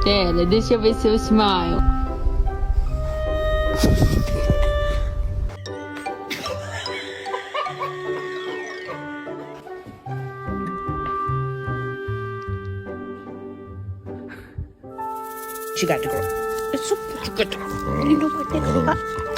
Pera, deixa eu ver seu smile. She got to grow. It's so good. You know what?